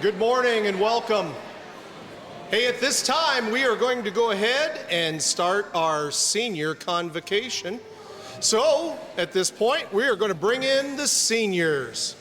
Good morning and welcome. Hey, at this time, we are going to go ahead and start our senior convocation. So, at this point, we are going to bring in the seniors.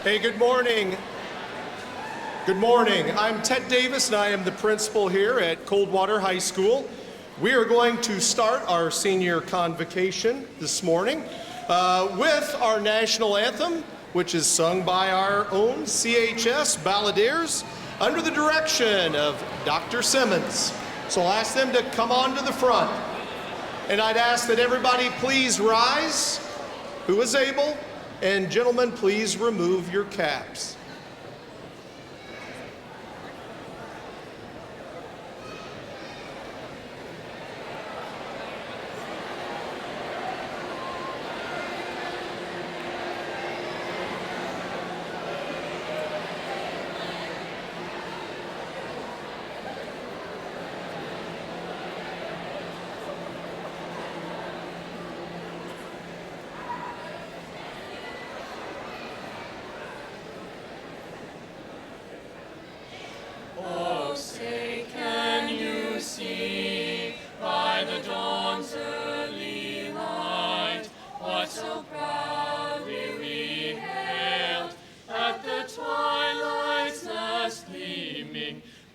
Hey, good morning. Good morning. I'm Ted Davis, and I am the principal here at Coldwater High School. We are going to start our senior convocation this morning with our national anthem, which is sung by our own CHS balladeers under the direction of Dr. Simmons. So I'll ask them to come on to the front. And I'd ask that everybody please rise, who is able, and gentlemen, please remove your caps.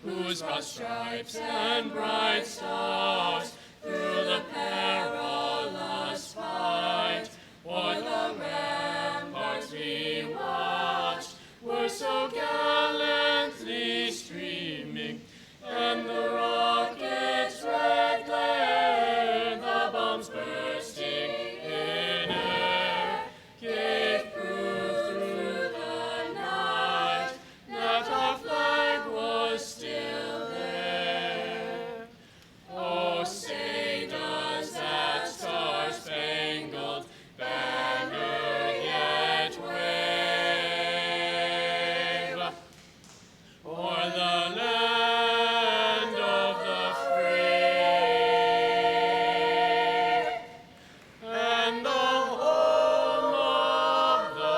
Whose broad stripes and bright stars through the perilous fight o'er the ramparts we watched were so gallantly streaming, and the rockets' red glare, the bombs bursting in air, gave proof through the night that our flag was still there. Oh, say does that star-spangled banner yet wave o'er the land of the free and the home of the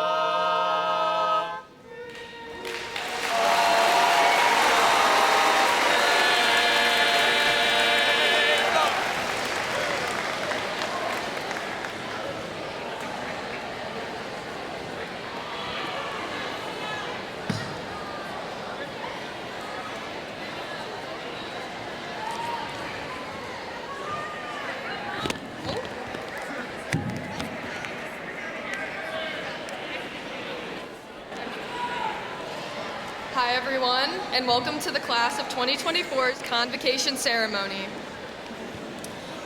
Hi everyone, and welcome to the class of 2024's convocation ceremony.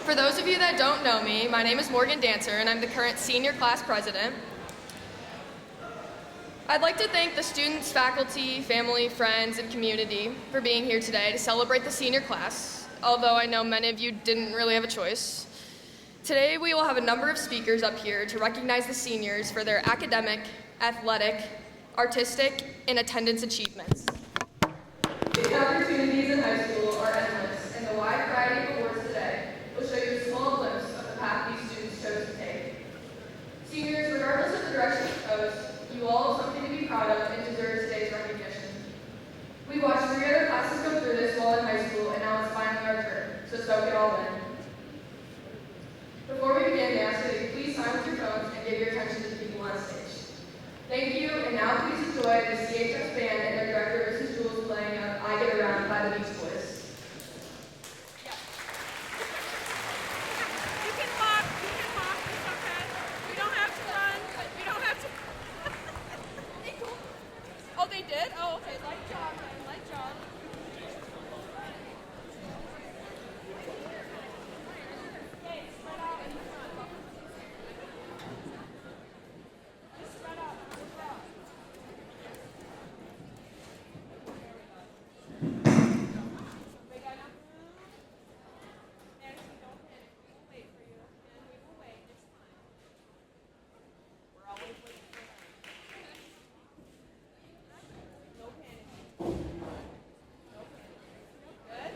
For those of you that don't know me, my name is Morgan Dancer, and I'm the current senior class president. I'd like to thank the students, faculty, family, friends, and community for being here today to celebrate the senior class, although I know many of you didn't really have a choice. Today we will have a number of speakers up here to recognize the seniors for their academic, athletic, artistic, and attendance achievements. The opportunities in high school are endless, and the wide variety of awards today will show you a small glimpse of the path these students chose to take. Seniors, regardless of the direction you chose, you all have something to be proud of and deserve today's recognition. We watched 3 other classes go through this while in high school, and now it's finally our turn, so soak it all in. Before we begin, we ask that you please silence your phones and give your attention to the people on stage. Thank you, and now please enjoy the CHS band and their director, Mrs. Jules, playing I Get Around by the Beach Boys. You can walk, it's okay. We don't have to run, we don't have to. Oh, they did? Oh, okay, light jog then, light jog. Okay, spread out in the front. Just spread out, spread out. Big enough room. Madison, don't panic. We will wait for you. And we will wait. It's fine. We're always waiting for them. No panic. No panic. Good?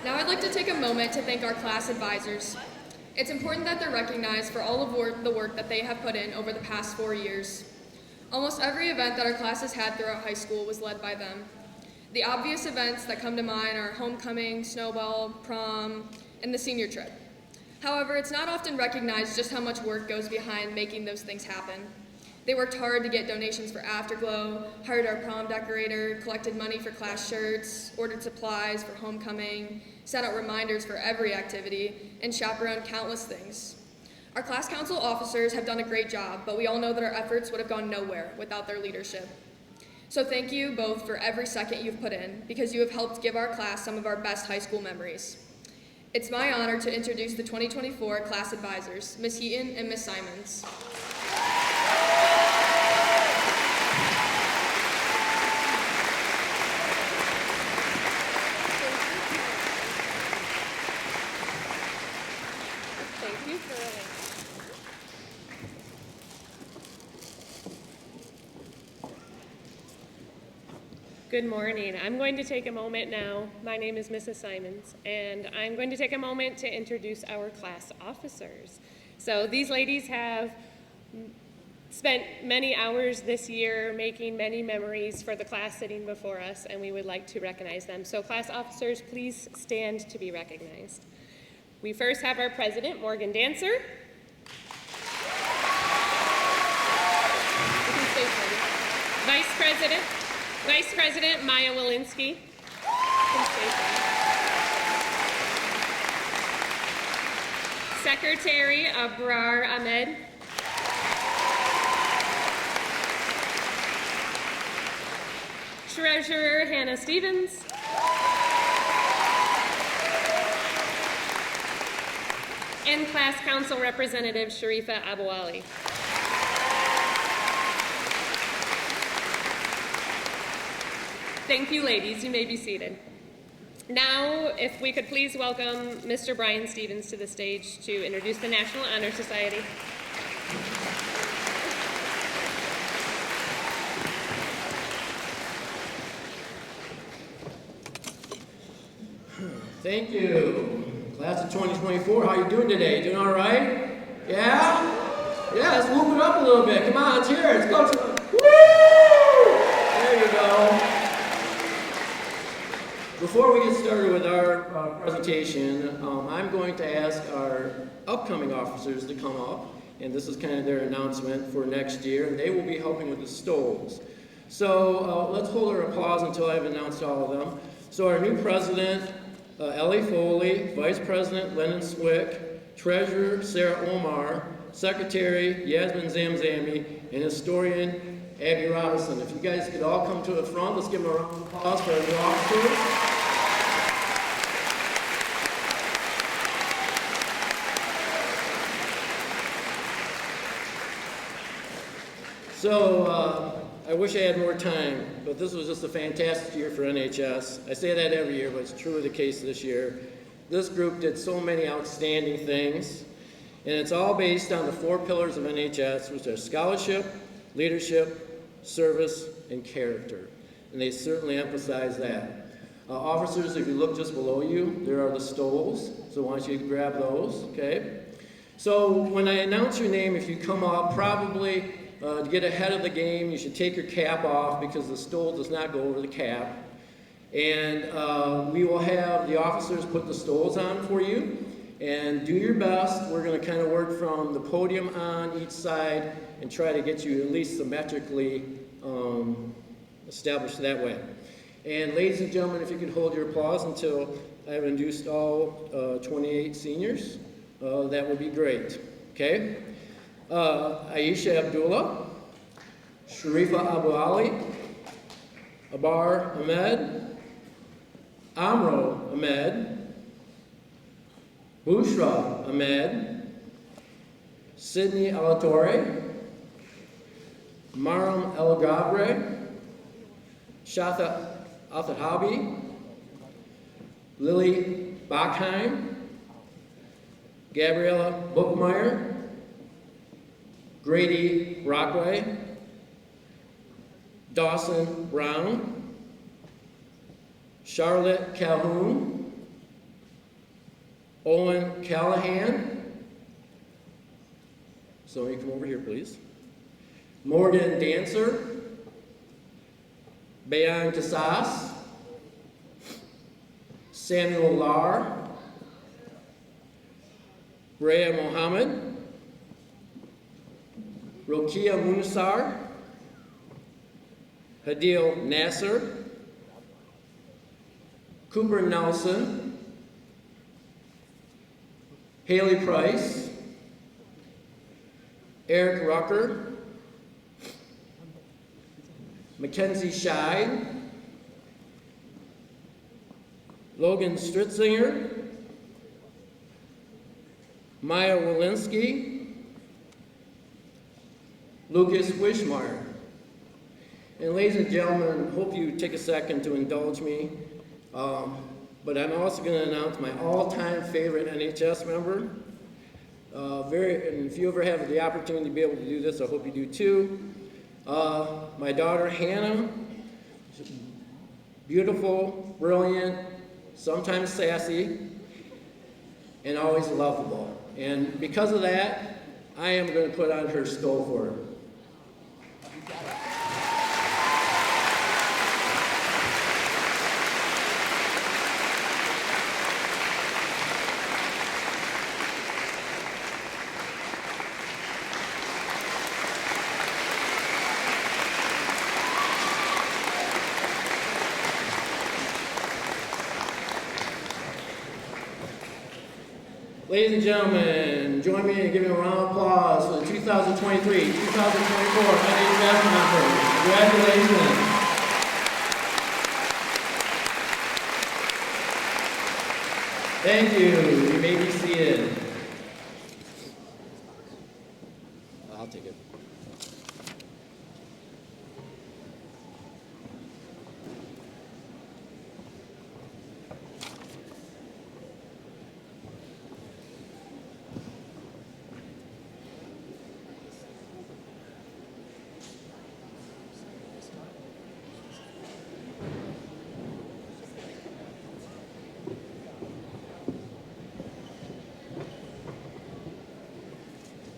Now I'd like to take a moment to thank our class advisors. It's important that they're recognized for all of the work that they have put in over the past 4 years. Almost every event that our class has had throughout high school was led by them. The obvious events that come to mind are homecoming, snowball, prom, and the senior trip. However, it's not often recognized just how much work goes behind making those things happen. They worked hard to get donations for Afterglow, hired our prom decorator, collected money for class shirts, ordered supplies for homecoming, sent out reminders for every activity, and chaperoned countless things. Our class council officers have done a great job, but we all know that our efforts would have gone nowhere without their leadership. So thank you both for every second you've put in, because you have helped give our class some of our best high school memories. It's my honor to introduce the 2024 class advisors, Ms. Heaton and Ms. Simons. Thank you, Curly. Good morning. I'm going to take a moment now. My name is Mrs. Simons, and I'm going to take a moment to introduce our class officers. So these ladies have spent many hours this year making many memories for the class sitting before us, and we would like to recognize them. So class officers, please stand to be recognized. We first have our president, Morgan Dancer. You can stay seated. Vice President Maya Walensky. You can stay seated. Secretary Abrar Ahmed. Treasurer Hannah Stevens. And Class Council Representative Sharifa Abouali. Thank you, ladies. You may be seated. Now, if we could please welcome Mr. Brian Stevens to the stage to introduce the National Honor Society. Thank you. Class of 2024, how you doing today? Doing all right? Yeah? Yeah, let's whoop it up a little bit. Come on, let's hear it. Let's go. Woo! There you go. Before we get started with our presentation, I'm going to ask our upcoming officers to come up, and this is kind of their announcement for next year, and they will be helping with the stoles. So let's hold our applause until I've announced all of them. So our new president, Ellie Foley, Vice President Lennon Swick, Treasurer Sarah Omar, Secretary Yasmin Zamzami, and Historian Abby Robinson. If you guys could all come to the front, let's give them a round of applause for our new officers. So, I wish I had more time, but this was just a fantastic year for NHS. I say that every year, but it's truly the case this year. This group did so many outstanding things, and it's all based on the 4 pillars of NHS, which are scholarship, leadership, service, and character. And they certainly emphasize that. Officers, if you look just below you, there are the stoles, so why don't you grab those, okay? So when I announce your name, if you come up, probably to get ahead of the game, you should take your cap off because the stole does not go over the cap. And we will have the officers put the stoles on for you. And do your best. We're going to kind of work from the podium on each side and try to get you at least symmetrically established that way. And ladies and gentlemen, if you could hold your applause until I've introduced all 28 seniors, that would be great. Okay? Aisha Abdullah, Sharifa Abu Ali, Abar Ahmed, Amro Ahmed, Bushra Ahmed, Sydney Alatorre, Maram El Gabre, Shatha Al-Thahabi, Lily Bachheim, Gabriella Bookmeyer, Grady Rockway, Dawson Brown, Charlotte Calhoun, Owen Callahan. Somebody come over here, please. Morgan Dancer. Bayan Tassas. Samuel Lar. Rhea Mohammed. Rokia Munasar. Hadil Nasser. Cooper Nelson. Haley Price. Eric Rucker. Mackenzie Scheid. Logan Stritzinger. Maya Walensky. Lucas Wishmeyer. And ladies and gentlemen, hope you take a second to indulge me. But I'm also going to announce my all-time favorite NHS member. And if you ever have the opportunity to be able to do this, I hope you do too. My daughter Hannah, beautiful, brilliant, sometimes sassy, and always lovable. And because of that, I am going to put on her stole for her. Ladies and gentlemen, join me in giving a round of applause for the 2023-2024 NHS members. Congratulations. Thank you. You may be seated. I'll take it.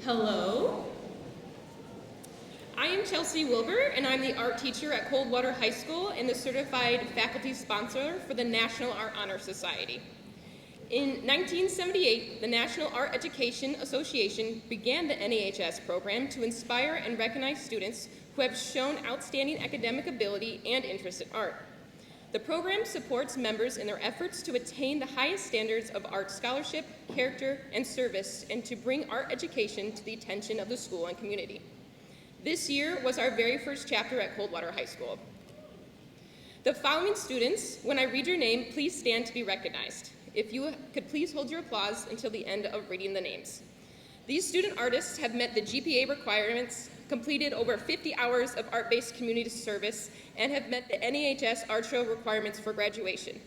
Hello. I am Chelsea Wilbur, and I'm the art teacher at Coldwater High School and the certified faculty sponsor for the National Art Honor Society. In 1978, the National Art Education Association began the NAHS program to inspire and recognize students who have shown outstanding academic ability and interest in art. The program supports members in their efforts to attain the highest standards of art scholarship, character, and service, and to bring art education to the attention of the school and community. This year was our very first chapter at Coldwater High School. The following students, when I read your name, please stand to be recognized. If you could please hold your applause until the end of reading the names. These student artists have met the GPA requirements, completed over 50 hours of art-based community service, and have met the NAHS Art Show requirements for graduation.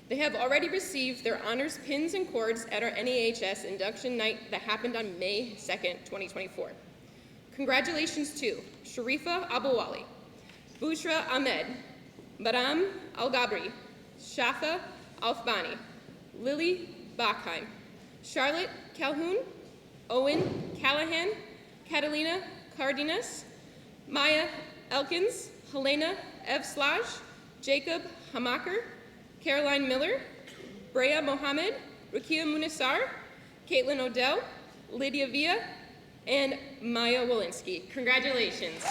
They have already received their honors pins and cords at our NAHS induction night that happened on May 2nd, 2024. Congratulations to Sharifa Abouali, Bushra Ahmed, Baram Al-Gabri, Shafa Alfbani, Lily Bachheim, Charlotte Calhoun, Owen Callahan, Catalina Cardenas, Maya Elkins, Helena Evslaj, Jacob Hamaker, Caroline Miller, Brea Mohammed, Rakia Munasar, Caitlin Odell, Lydia Villa, and Maya Walensky. Congratulations.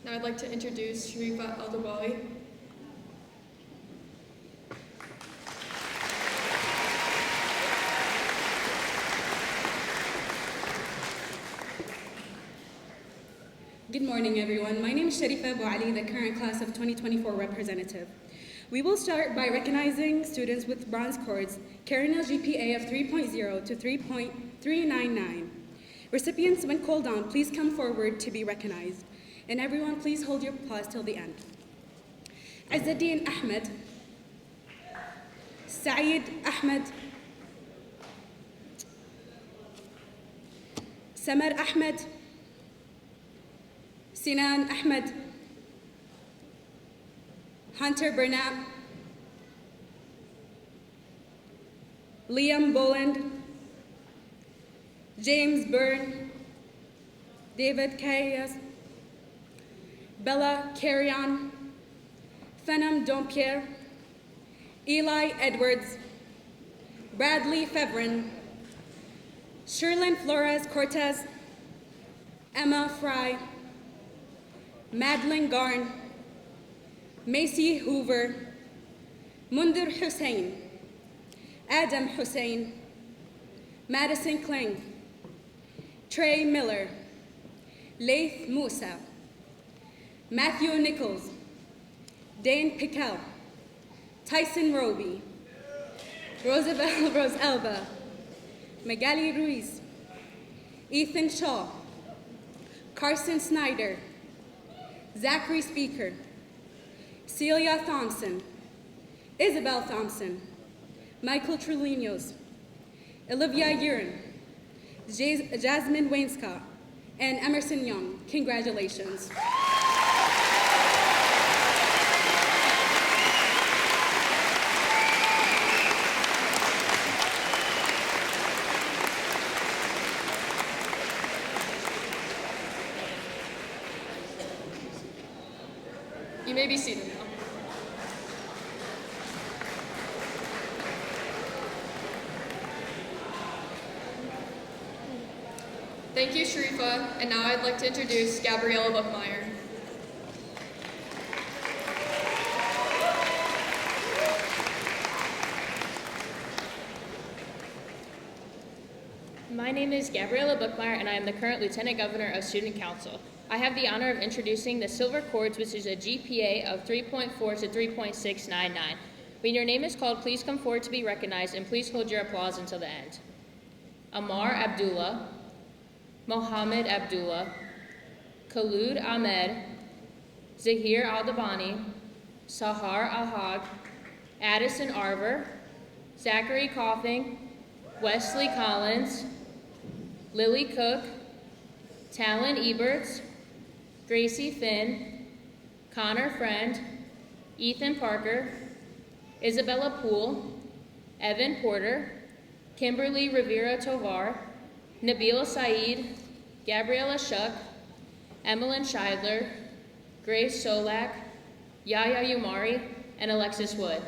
Now I'd like to introduce Sharifa Al-Dawali. Good morning, everyone. My name is Sharifa Abu Ali, the current class of 2024 representative. We will start by recognizing students with bronze cords carrying a GPA of 3.0 to 3.399. Recipients, when called on, please come forward to be recognized. And everyone, please hold your applause till the end. Azzaddin Ahmed, Saeed Ahmed, Samar Ahmed, Sinan Ahmed, Hunter Burnett, Liam Boland, James Byrne, David Kayas, Bella Carrion, Phenom Dompierre, Eli Edwards, Bradley Fevrin, Sherlyn Flores Cortez, Emma Fry, Madeline Garn, Macy Hoover, Mundir Hussein, Adam Hussein, Madison Kling, Trey Miller, Laith Musa, Matthew Nichols, Dane Pickell, Tyson Roby, Rosabelle Roselva, Magali Ruiz, Ethan Shaw, Carson Snyder, Zachary Speaker, Celia Thompson, Isabel Thompson, Michael Trelinos, Olivia Urin, Jasmine Wainscott, and Emerson Young. Congratulations. You may be seated now. Thank you, Sharifa. And now I'd like to introduce Gabriella Buchmeyer. My name is Gabriella Buchmeyer, and I am the current Lieutenant Governor of Student Council. I have the honor of introducing the Silver Chords, which is a GPA of 3.4 to 3.699. When your name is called, please come forward to be recognized, and please hold your applause until the end. Amar Abdullah, Mohammed Abdullah, Khalud Ahmed, Zahir Aldabani, Sahar Alhag, Addison Arver, Zachary Coughing, Wesley Collins, Lily Cook, Talon Eberts, Gracie Finn, Connor Friend, Ethan Parker, Isabella Poole, Evan Porter, Kimberly Rivera Tovar, Nabil Saeed, Gabriella Shuck, Emmeline Scheidler, Grace Solak, Yaya Umari, and Alexis Wood.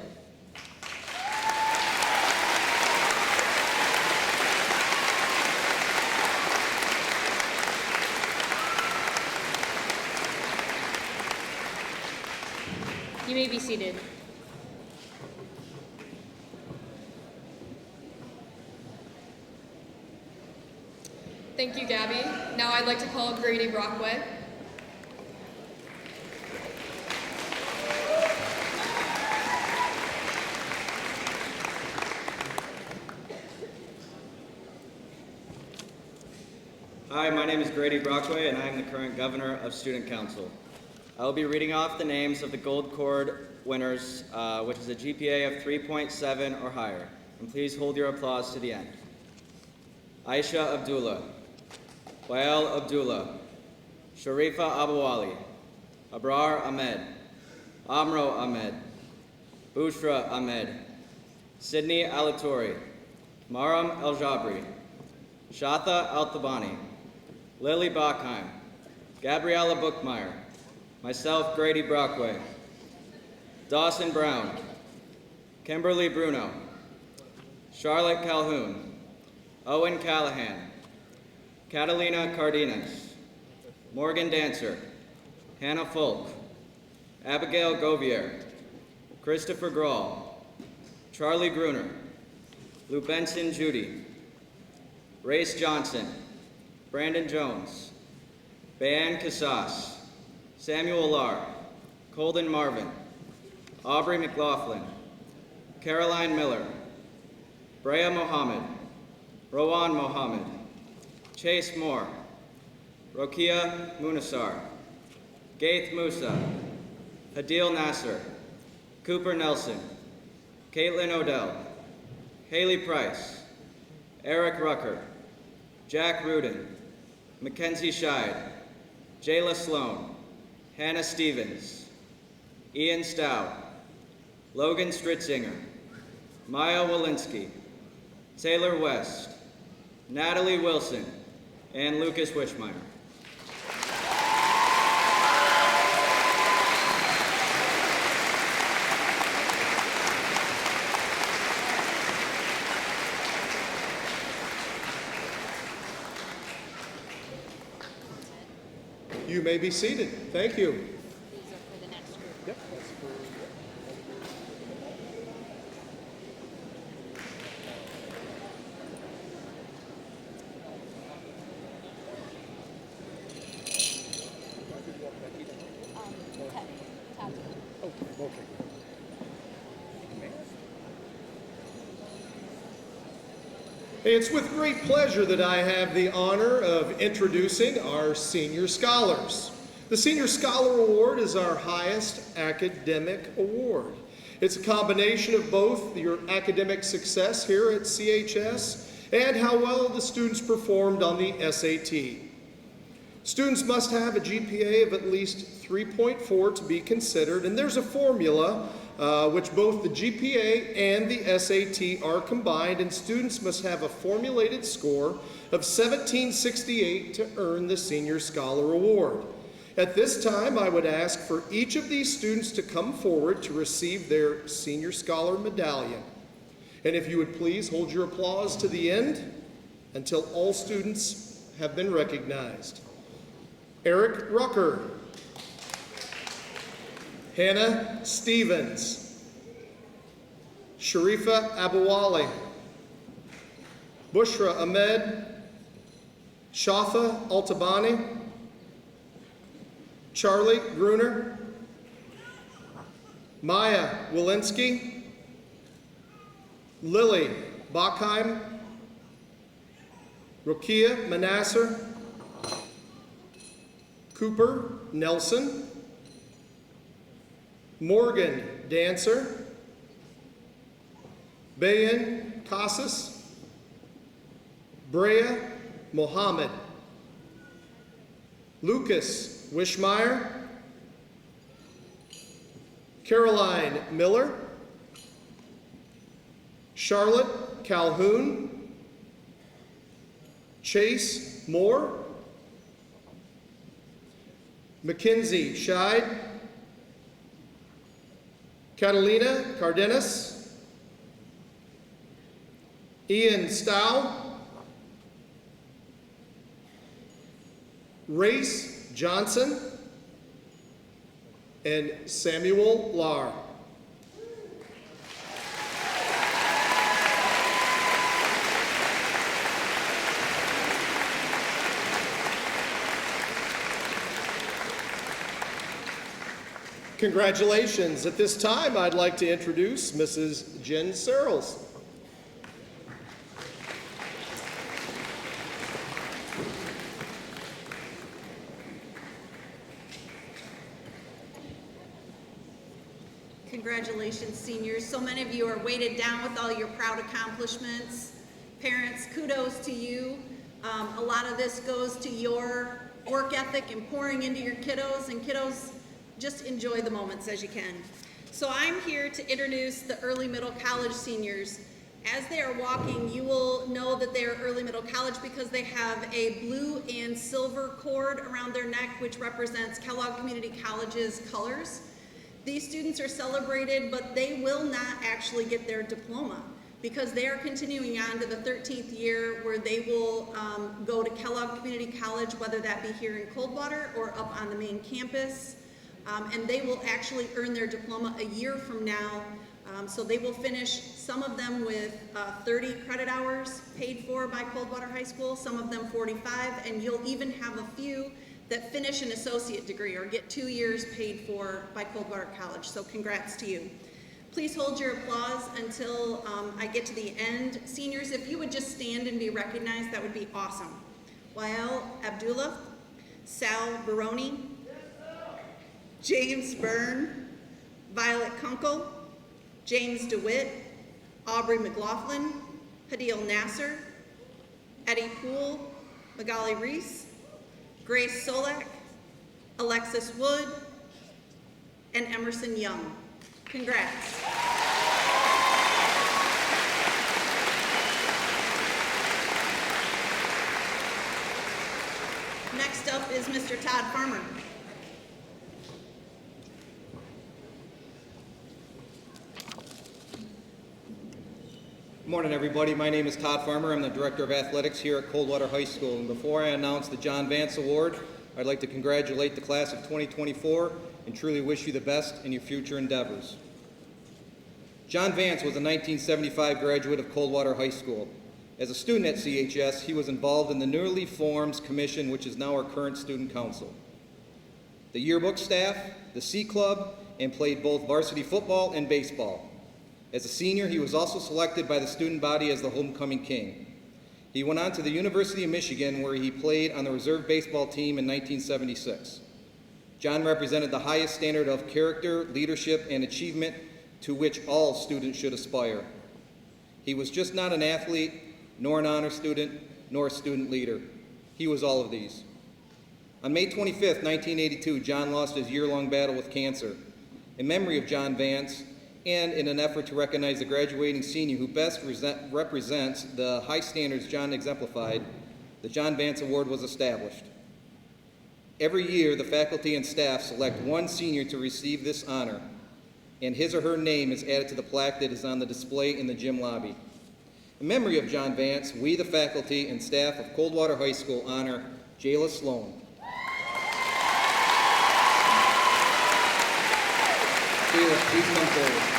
You may be seated. Thank you, Gabby. Now I'd like to call Grady Brockway. Hi, my name is Grady Brockway, and I am the current Governor of Student Council. I will be reading off the names of the Gold Cord winners, which is a GPA of 3.7 or higher. And please hold your applause to the end. Aisha Abdullah, Wael Abdullah, Sharifa Abu Ali, Abrar Ahmed, Amro Ahmed, Bushra Ahmed, Sydney Alatori, Maram El Jabri, Shatha Al-Tabani, Lily Bachheim, Gabriella Buchmeyer, myself, Grady Brockway, Dawson Brown, Kimberly Bruno, Charlotte Calhoun, Owen Callahan, Catalina Cardenas, Morgan Dancer, Hannah Folk, Abigail Govier, Christopher Grawl, Charlie Gruner, Lou Benson Judy, Race Johnson, Brandon Jones, Bayan Casas, Samuel Lar, Colden Marvin, Aubrey McLaughlin, Caroline Miller, Brea Mohammed, Rowan Mohammed, Chase Moore, Rokia Munasar, Gaith Musa, Hadil Nasser, Cooper Nelson, Caitlin Odell, Haley Price, Eric Rucker, Jack Rudin, Mackenzie Scheid, Jayla Sloan, Hannah Stevens, Ian Stout, Logan Stritzinger, Maya Walensky, Taylor West, Natalie Wilson, and Lucas Wishmeyer. You may be seated. Thank you. It's with great pleasure that I have the honor of introducing our Senior Scholars. The Senior Scholar Award is our highest academic award. It's a combination of both your academic success here at CHS and how well the students performed on the SAT. Students must have a GPA of at least 3.4 to be considered, and there's a formula which both the GPA and the SAT are combined, and students must have a formulated score of 1768 to earn the Senior Scholar Award. At this time, I would ask for each of these students to come forward to receive their Senior Scholar Medallion. And if you would please hold your applause to the end until all students have been recognized. Eric Rucker, Hannah Stevens, Sharifa Abouali, Bushra Ahmed, Shafa Altabani, Charlie Gruner, Maya Walensky, Lily Bachheim, Rokia Manasser, Cooper Nelson, Morgan Dancer, Bayan Casas, Brea Mohammed, Lucas Wishmeyer, Caroline Miller, Charlotte Calhoun, Chase Moore, Mackenzie Scheid, Catalina Cardenas, Ian Stow, Race Johnson, and Samuel Lar. Congratulations. At this time, I'd like to introduce Mrs. Jen Searles. Congratulations, seniors. So many of you are weighted down with all your proud accomplishments. Parents, kudos to you. A lot of this goes to your work ethic and pouring into your kiddos, and kiddos, just enjoy the moments as you can. So I'm here to introduce the early middle college seniors. As they are walking, you will know that they are early middle college because they have a blue and silver cord around their neck, which represents Kellogg Community College's colors. These students are celebrated, but they will not actually get their diploma because they are continuing on to the 13th year where they will go to Kellogg Community College, whether that be here in Coldwater or up on the main campus. And they will actually earn their diploma a year from now. So they will finish, some of them with 30 credit hours paid for by Coldwater High School, some of them 45, and you'll even have a few that finish an associate degree or get 2 years paid for by Coldwater College. So congrats to you. Please hold your applause until I get to the end. Seniors, if you would just stand and be recognized, that would be awesome. Wael Abdullah, Sal Baroni, James Byrne, Violet Kunkel, James DeWitt, Aubrey McLaughlin, Hadil Nasser, Eddie Poole, Magali Reese, Grace Solak, Alexis Wood, and Emerson Young. Congrats. Next up is Mr. Todd Farmer. Good morning, everybody. My name is Todd Farmer. I'm the Director of Athletics here at Coldwater High School. And before I announce the John Vance Award, I'd like to congratulate the class of 2024 and truly wish you the best in your future endeavors. John Vance was a 1975 graduate of Coldwater High School. As a student at CHS, he was involved in the newly formed commission, which is now our current student council, the yearbook staff, the C Club, and played both varsity football and baseball. As a senior, he was also selected by the student body as the homecoming king. He went on to the University of Michigan, where he played on the reserve baseball team in 1976. John represented the highest standard of character, leadership, and achievement to which all students should aspire. He was just not an athlete, nor an honor student, nor a student leader. He was all of these. On May 25th, 1982, John lost his year-long battle with cancer. In memory of John Vance, and in an effort to recognize the graduating senior who best represents the high standards John exemplified, the John Vance Award was established. Every year, the faculty and staff select one senior to receive this honor, and his or her name is added to the plaque that is on the display in the gym lobby. In memory of John Vance, we, the faculty and staff of Coldwater High School, honor Jayla Sloan. Jayla, please come forward.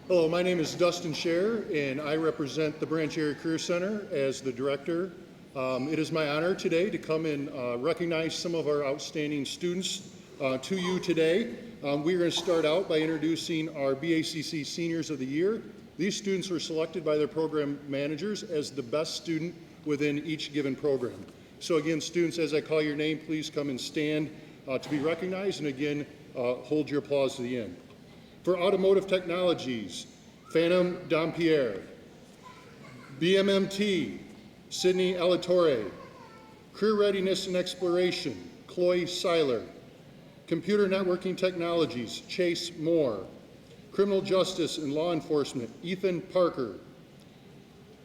Hello, my name is Dustin Scher, and I represent the Branch Area Career Center as the director. It is my honor today to come and recognize some of our outstanding students to you today. We're going to start out by introducing our BACC Seniors of the Year. These students were selected by their program managers as the best student within each given program. So again, students, as I call your name, please come and stand to be recognized, and again, hold your applause to the end. For Automotive Technologies, Phantom Dampierre. BMMT, Sydney Alatorre. Career Readiness and Exploration, Chloe Seiler. Computer Networking Technologies, Chase Moore. Criminal Justice and Law Enforcement, Ethan Parker.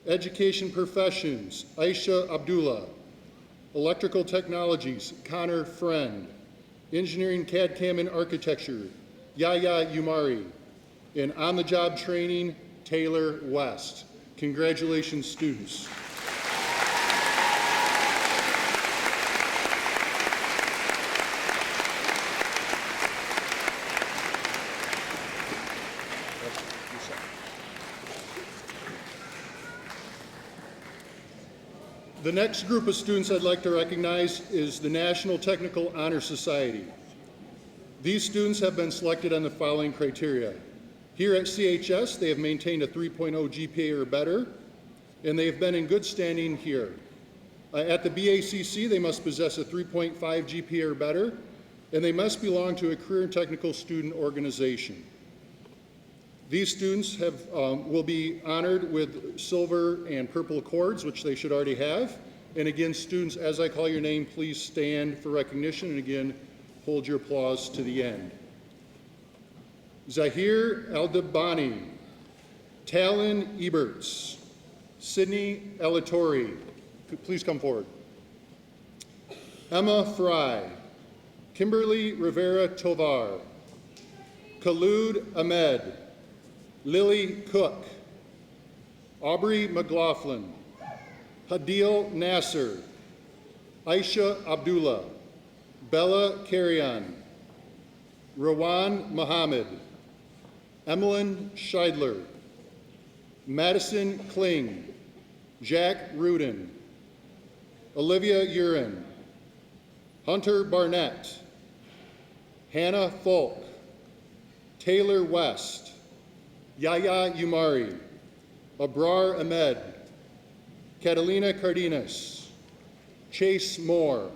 Education Professions, Aisha Abdullah. Electrical Technologies, Connor Friend. Engineering CAD/CAM and Architecture, Yaya Umari. And on-the-job training, Taylor West. Congratulations, students. The next group of students I'd like to recognize is the National Technical Honor Society. These students have been selected on the following criteria. Here at CHS, they have maintained a 3.0 GPA or better, and they have been in good standing here. At the BACC, they must possess a 3.5 GPA or better, and they must belong to a career and technical student organization. These students will be honored with silver and purple cords, which they should already have. And again, students, as I call your name, please stand for recognition, and again, hold your applause to the end. Zahir Aldabani, Talon Eberts, Sydney Elatori, please come forward. Emma Fry, Kimberly Rivera Tovar, Khalud Ahmed, Lily Cook, Aubrey McLaughlin, Hadil Nasser, Aisha Abdullah, Bella Carrion, Rawan Mohammed, Emmeline Scheidler, Madison Kling, Jack Rudin, Olivia Urin, Hunter Barnett, Hannah Folk, Taylor West, Yaya Umari, Abrar Ahmed, Catalina Cardenas, Chase Moore,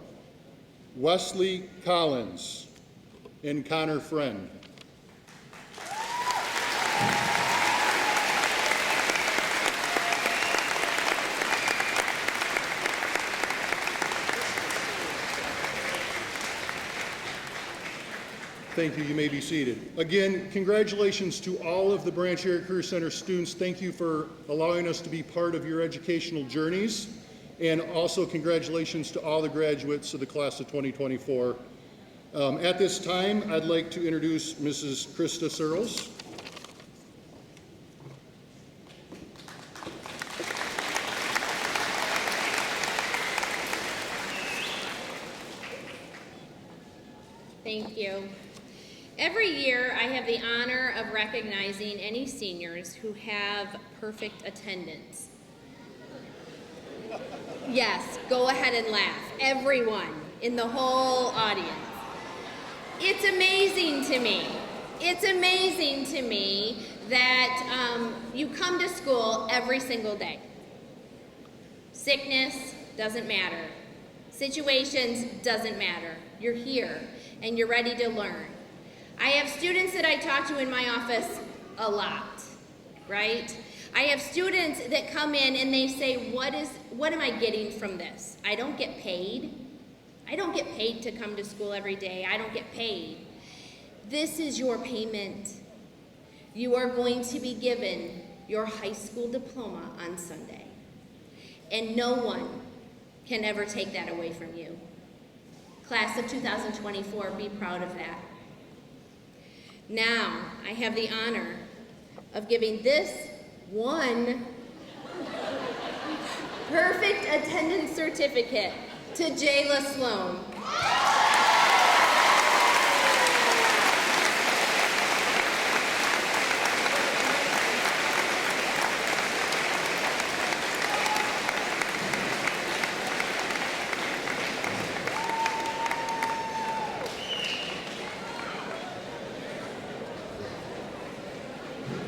Wesley Collins, and Connor Friend. Thank you. You may be seated. Again, congratulations to all of the Branch Area Career Center students. Thank you for allowing us to be part of your educational journeys. And also congratulations to all the graduates of the class of 2024. At this time, I'd like to introduce Mrs. Krista Searles. Thank you. Every year, I have the honor of recognizing any seniors who have perfect attendance. Yes, go ahead and laugh, everyone in the whole audience. It's amazing to me. It's amazing to me that you come to school every single day. Sickness doesn't matter. Situations doesn't matter. You're here and you're ready to learn. I have students that I talk to in my office a lot, right? I have students that come in and they say, what am I getting from this? I don't get paid. I don't get paid to come to school every day. I don't get paid. This is your payment. You are going to be given your high school diploma on Sunday. And no one can ever take that away from you. Class of 2024, be proud of that. Now, I have the honor of giving this one perfect attendance certificate to Jayla Sloan.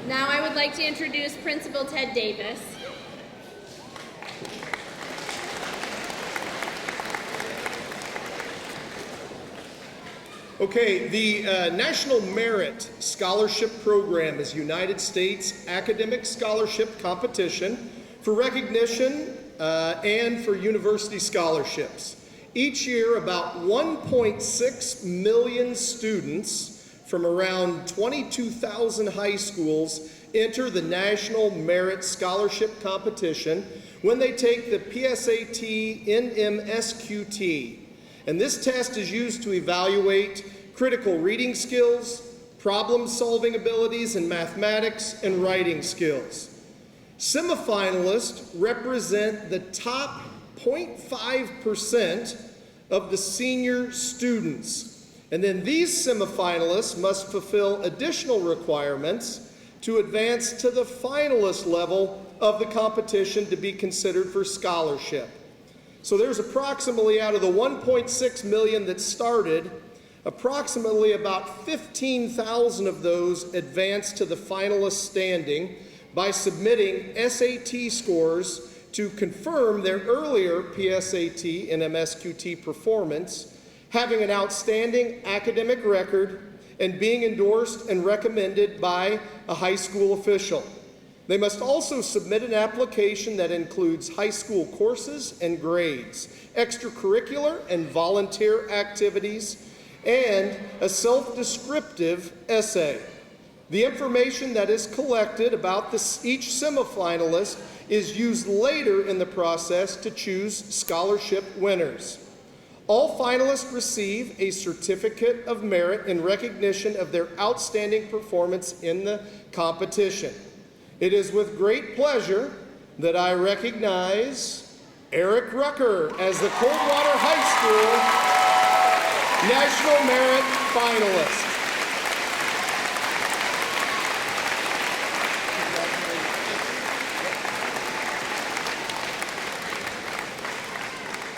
Now I would like to introduce Principal Ted Davis. Okay, the National Merit Scholarship Program is United States academic scholarship competition for recognition and for university scholarships. Each year, about 1.6 million students from around 22,000 high schools enter the National Merit Scholarship Competition when they take the PSAT NMSQT. And this test is used to evaluate critical reading skills, problem-solving abilities in mathematics, and writing skills. Semifinalists represent the top 0.5% of the senior students. And then these semifinalists must fulfill additional requirements to advance to the finalist level of the competition to be considered for scholarship. So there's approximately, out of the 1.6 million that started, approximately about 15,000 of those advanced to the finalist standing by submitting SAT scores to confirm their earlier PSAT and MSQT performance, having an outstanding academic record, and being endorsed and recommended by a high school official. They must also submit an application that includes high school courses and grades, extracurricular and volunteer activities, and a self-descriptive essay. The information that is collected about each semifinalist is used later in the process to choose scholarship winners. All finalists receive a certificate of merit in recognition of their outstanding performance in the competition. It is with great pleasure that I recognize Eric Rucker as the Coldwater High School National Merit Finalist.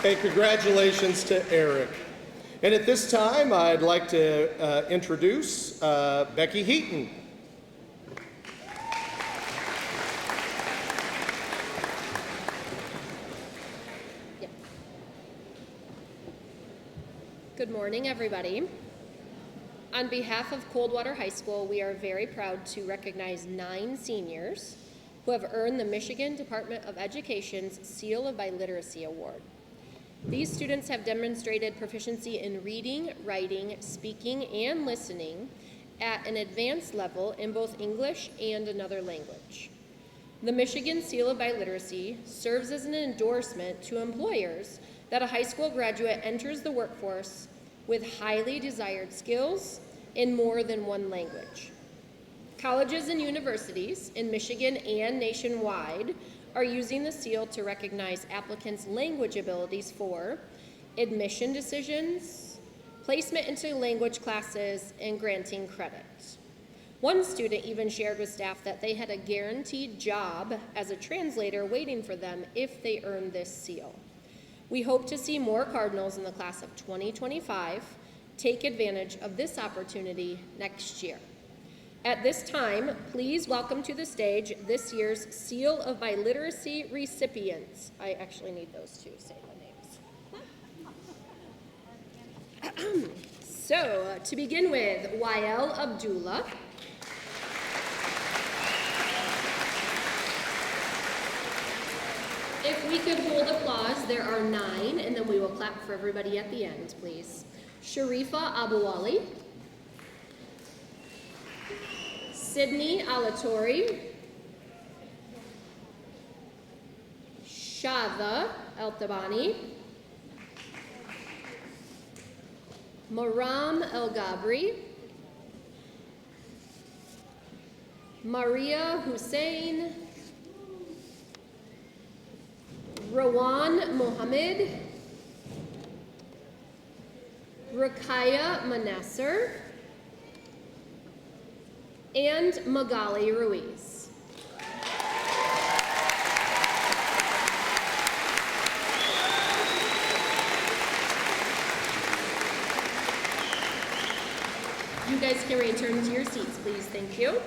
And congratulations to Eric. And at this time, I'd like to introduce Becky Heaton. Good morning, everybody. On behalf of Coldwater High School, we are very proud to recognize 9 seniors who have earned the Michigan Department of Education's Seal of Biliteracy Award. These students have demonstrated proficiency in reading, writing, speaking, and listening at an advanced level in both English and another language. The Michigan Seal of Biliteracy serves as an endorsement to employers that a high school graduate enters the workforce with highly desired skills in more than one language. Colleges and universities in Michigan and nationwide are using the seal to recognize applicants' language abilities for admission decisions, placement into language classes, and granting credit. One student even shared with staff that they had a guaranteed job as a translator waiting for them if they earned this seal. We hope to see more Cardinals in the class of 2025 take advantage of this opportunity next year. At this time, please welcome to the stage this year's Seal of Biliteracy recipients. I actually need those to say the names. So, to begin with, Wael Abdullah. If we could hold applause, there are 9, and then we will clap for everybody at the end, please. Sharifa Abu Ali. Sydney Alatori. Shadha El-Tabani. Maram El-Gabri. Maria Hussein. Rawan Mohammed, Rakaya Manasser, and Magali Ruiz. You guys can return to your seats, please. Thank you.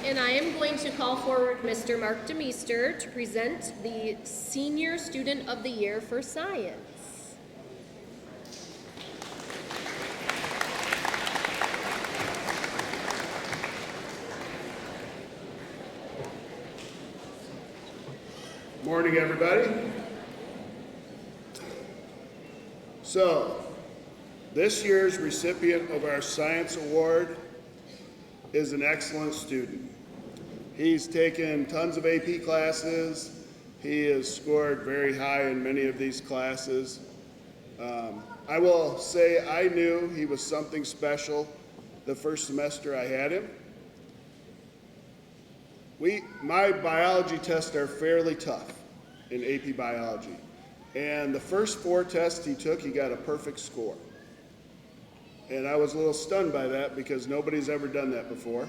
And I am going to call forward Mr. Mark DeMeester to present the Senior Student of the Year for Science. Morning, everybody. So, this year's recipient of our Science Award is an excellent student. He's taken tons of AP classes. He has scored very high in many of these classes. I will say I knew he was something special the first semester I had him. My biology tests are fairly tough in AP biology. And the first 4 tests he took, he got a perfect score. And I was a little stunned by that because nobody's ever done that before.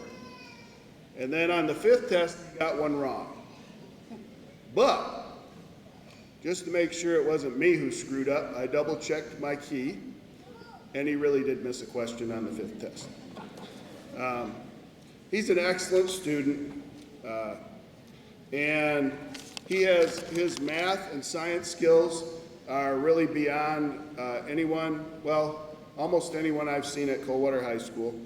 And then on the 5th test, he got one wrong. But, just to make sure it wasn't me who screwed up, I double-checked my key, and he really did miss a question on the 5th test. He's an excellent student, and his math and science skills are really beyond almost anyone I've seen at Coldwater High School.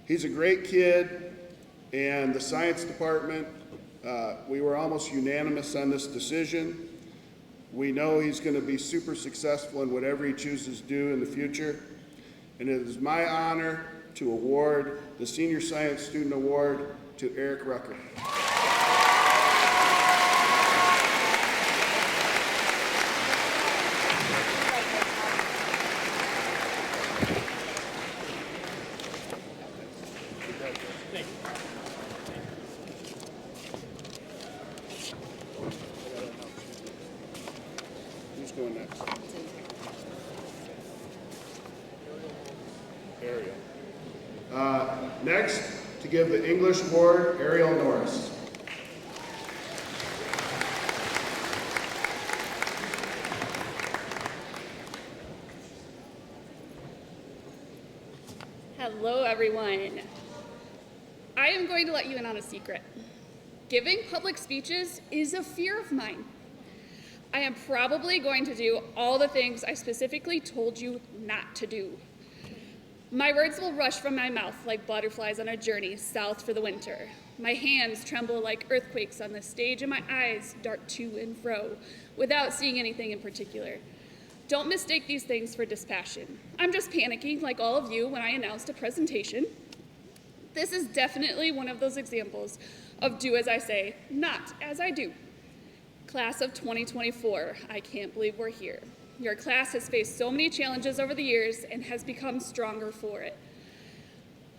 He's a great kid, and the science department, we were almost unanimous on this decision. We know he's going to be super successful in whatever he chooses to do in the future. And it is my honor to award the Senior Science Student Award to Eric Rucker. Who's going next? Ariel. Next, to give the English award, Ariel Norris. Hello, everyone. I am going to let you in on a secret. Giving public speeches is a fear of mine. I am probably going to do all the things I specifically told you not to do. My words will rush from my mouth like butterflies on a journey south for the winter. My hands tremble like earthquakes on the stage, and my eyes dart to and fro without seeing anything in particular. Don't mistake these things for dispassion. I'm just panicking like all of you when I announced a presentation. This is definitely one of those examples of do as I say, not as I do. Class of 2024, I can't believe we're here. Your class has faced so many challenges over the years and has become stronger for it.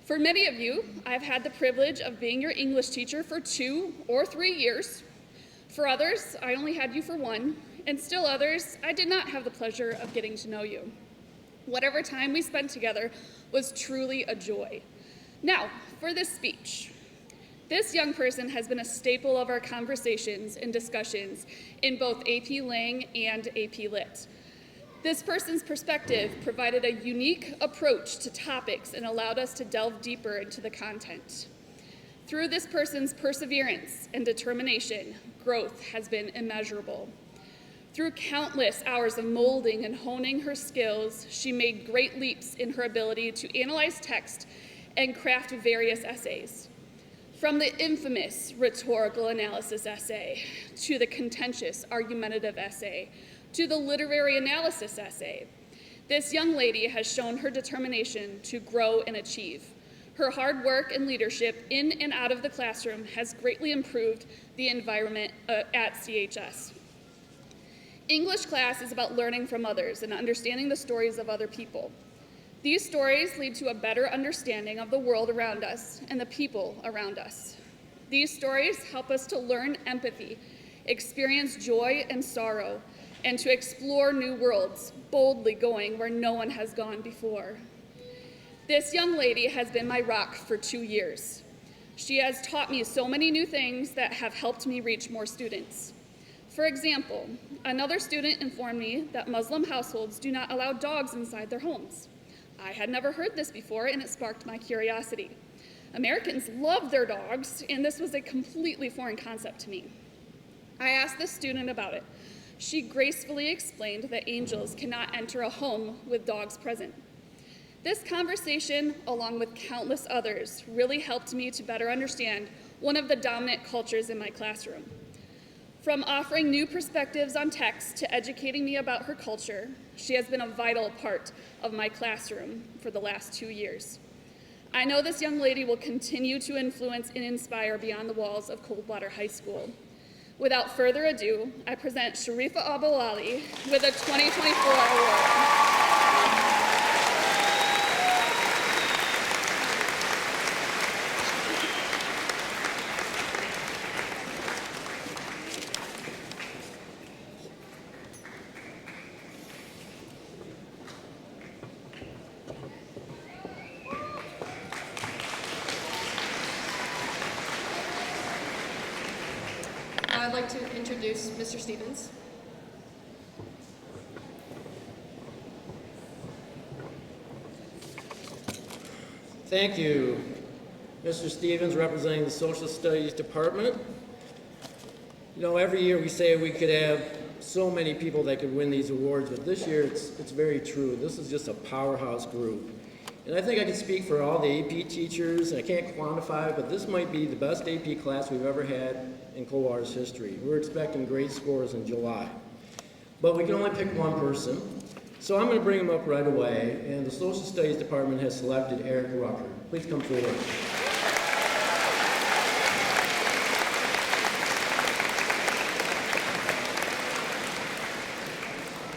For many of you, I've had the privilege of being your English teacher for 2 or 3 years. For others, I only had you for 1, and still others, I did not have the pleasure of getting to know you. Whatever time we spent together was truly a joy. Now, for this speech. This young person has been a staple of our conversations and discussions in both AP Lang and AP Lit. This person's perspective provided a unique approach to topics and allowed us to delve deeper into the content. Through this person's perseverance and determination, growth has been immeasurable. Through countless hours of molding and honing her skills, she made great leaps in her ability to analyze text and craft various essays. From the infamous rhetorical analysis essay, to the contentious argumentative essay, to the literary analysis essay, this young lady has shown her determination to grow and achieve. Her hard work and leadership in and out of the classroom has greatly improved the environment at CHS. English class is about learning from others and understanding the stories of other people. These stories lead to a better understanding of the world around us and the people around us. These stories help us to learn empathy, experience joy and sorrow, and to explore new worlds, boldly going where no one has gone before. This young lady has been my rock for 2 years. She has taught me so many new things that have helped me reach more students. For example, another student informed me that Muslim households do not allow dogs inside their homes. I had never heard this before, and it sparked my curiosity. Americans love their dogs, and this was a completely foreign concept to me. I asked the student about it. She gracefully explained that angels cannot enter a home with dogs present. This conversation, along with countless others, really helped me to better understand one of the dominant cultures in my classroom. From offering new perspectives on text to educating me about her culture, she has been a vital part of my classroom for the last 2 years. I know this young lady will continue to influence and inspire beyond the walls of Coldwater High School. Without further ado, I present Sharifa Abou-Ali with a 2024 award. I'd like to introduce Mr. Stevens. Thank you. Mr. Stevens, representing the Social Studies Department. You know, every year we say we could have so many people that could win these awards, but this year it's very true. This is just a powerhouse group. And I think I can speak for all the AP teachers, and I can't quantify it, but this might be the best AP class we've ever had in Coldwater's history. We're expecting great scores in July. But we can only pick one person, so I'm going to bring him up right away, and the Social Studies Department has selected Eric Rucker. Please come forward.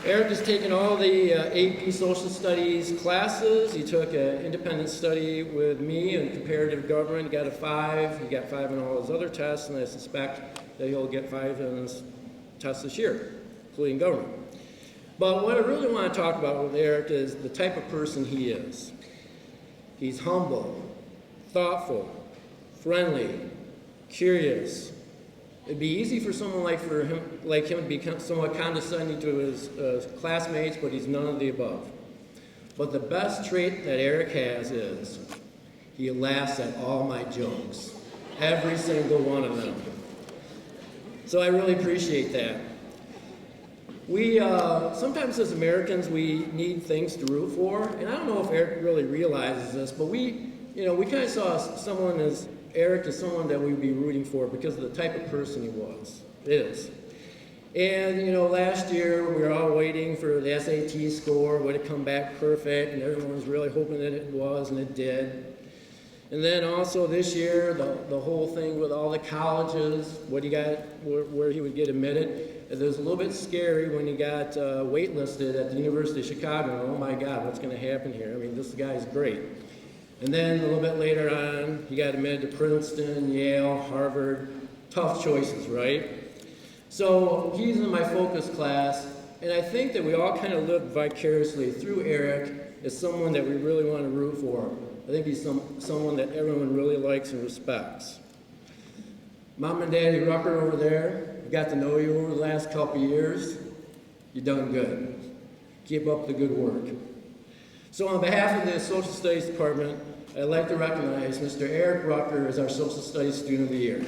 Eric has taken all the AP Social Studies classes. He took an independent study with me in comparative government, got a 5. He got 5 in all his other tests, and I suspect that he'll get 5 in his tests this year, including government. But what I really want to talk about with Eric is the type of person he is. He's humble, thoughtful, friendly, curious. It'd be easy for someone like him to be somewhat condescending to his classmates, but he's none of the above. But the best trait that Eric has is he laughs at all my jokes, every single one of them. So I really appreciate that. We, sometimes as Americans, we need things to root for, and I don't know if Eric really realizes this, but we kind of saw someone as Eric as someone that we'd be rooting for because of the type of person he is. And, last year we were all waiting for the SAT score, would it come back perfect, and everyone was really hoping that it was, and it did. And then also this year, the whole thing with all the colleges, what he got, where he would get admitted. It was a little bit scary when he got waitlisted at the University of Chicago. Oh my God, what's going to happen here? I mean, this guy's great. And then a little bit later on, he got admitted to Princeton, Yale, Harvard. Tough choices, right? So he's in my focus class, and I think that we all kind of live vicariously through Eric as someone that we really want to root for. I think he's someone that everyone really likes and respects. Mom and Daddy Rucker over there, I got to know you over the last couple years. You've done good. Keep up the good work. So on behalf of the Social Studies Department, I'd like to recognize Mr. Eric Rucker as our Social Studies Student of the Year.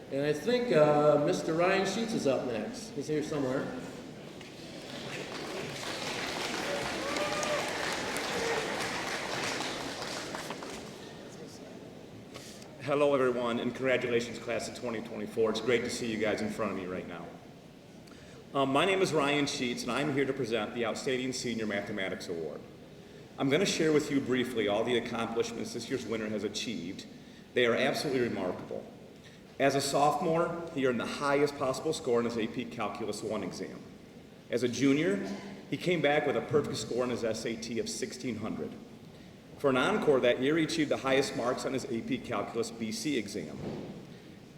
And I think Mr. Ryan Sheets is up next. He's here somewhere. Hello, everyone, and congratulations, class of 2024. It's great to see you guys in front of me right now. My name is Ryan Sheets, and I'm here to present the Outstanding Senior Mathematics Award. I'm going to share with you briefly all the accomplishments this year's winner has achieved. They are absolutely remarkable. As a sophomore, he earned the highest possible score in his AP Calculus 1 exam. As a junior, he came back with a perfect score in his SAT of 1600. For an encore that year, he achieved the highest marks on his AP Calculus BC exam.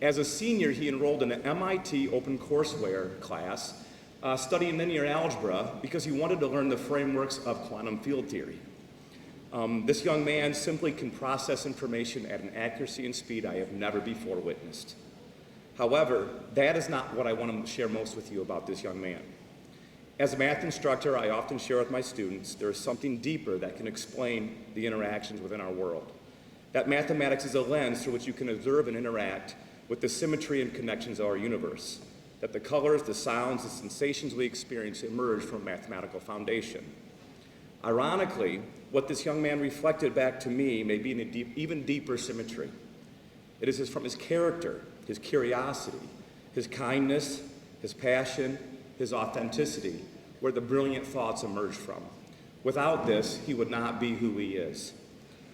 As a senior, he enrolled in an MIT OpenCourseware class, studying linear algebra because he wanted to learn the frameworks of quantum field theory. This young man simply can process information at an accuracy and speed I have never before witnessed. However, that is not what I want to share most with you about this young man. As a math instructor, I often share with my students there is something deeper that can explain the interactions within our world. That mathematics is a lens through which you can observe and interact with the symmetry and connections of our universe. That the colors, the sounds, the sensations we experience emerge from a mathematical foundation. Ironically, what this young man reflected back to me may be an even deeper symmetry. It is from his character, his curiosity, his kindness, his passion, his authenticity, where the brilliant thoughts emerge from. Without this, he would not be who he is.